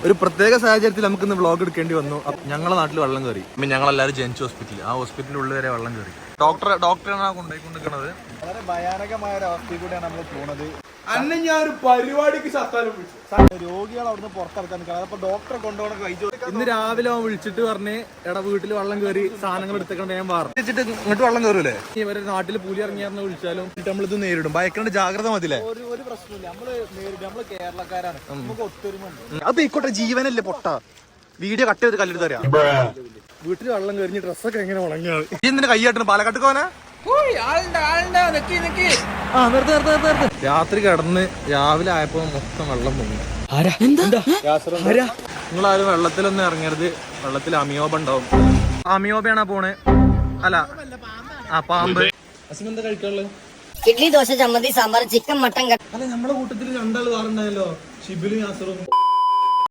ഒരു പ്രത്യേക സാഹചര്യത്തിൽ നമുക്ക് ഇന്ന് വ്ളോഗ് എടുക്കേണ്ടി വന്നു. ഞങ്ങളുടെ നാട്ടിൽ വെള്ളം കയറി. ഞങ്ങളെല്ലാവരും ജനിച്ച ഹോസ്പിറ്റലിൽ, ആ ഹോസ്പിറ്റലിന്റെ ഉള്ളിൽ വരെ വെള്ളം കയറി. ഡോക്ടറാണ് കൊണ്ടുപോയിക്കൊണ്ടിരിക്കുന്നത്. വളരെ ഭയാനകമായ ഒരു അവസ്ഥയിൽ കൂടെയാണ് നമ്മൾ പോകുന്നത്. അന്നെ ഞാൻ ഒരു പരിപാടിക്ക് രോഗികൾ അവിടുന്ന് പുറത്തിറക്കാൻ നിൽക്കണം. അപ്പൊ ഡോക്ടറെ കൊണ്ടുപോകണം കഴിച്ചു. ഇന്ന് രാവിലെ അവൻ വിളിച്ചിട്ട് പറഞ്ഞ് എടാ വീട്ടിൽ വെള്ളം കയറി, സാധനങ്ങൾ എടുത്തേക്കണ്ട ഞാൻ പറഞ്ഞിട്ട് ഇങ്ങോട്ട് വെള്ളം കയറൂലേ. ഇവരെ നാട്ടിൽ പുലി ഇറങ്ങിയാന്ന് വിളിച്ചാലും നമ്മളിത് നേരിടും. ഭയങ്കര ജാഗ്രത മതില്ലേ. ഒരു പ്രശ്നമില്ല, നമ്മള് നേരിടും. നമ്മള് കേരളക്കാരാണ്, നമുക്ക് ഒത്തൊരുമ ഉണ്ട്. അത് ഇക്കോട്ടെ, ജീവനല്ലേ പൊട്ട. വീഡിയോ കട്ട് ചെയ്ത് കല്ലെടുത്ത് തരാം. വീട്ടിൽ വെള്ളം കയറിഞ്ഞ് ഡ്രസ്സൊക്കെ എങ്ങനെ ഉണങ്ങിയാണ്. എന്തിന്റെ കൈയാട്ടണം പാലക്കാട്ട് പോനാ. രാത്രി കിടന്ന് രാവിലെ ആയപ്പോ മൊത്തം വെള്ളം പൊങ്ങി. നിങ്ങളാരും വെള്ളത്തിലൊന്നും ഇറങ്ങരുത്. വെള്ളത്തിൽ അമിയോബ ഉണ്ടാവും. അമിയോബയാണോ പോണേ? അല്ല, ആ പാമ്പ്. എന്താ കഴിക്കാനുള്ളത്? ഇഡ്ലി, ദോശ, ചമ്മന്തി, സാമ്പാർ, ചിക്കൻ, മട്ടൻ. അല്ല, നമ്മുടെ കൂട്ടത്തിൽ രണ്ടാൾ വേറുണ്ടായല്ലോ, ഷിബിലും യാസറും.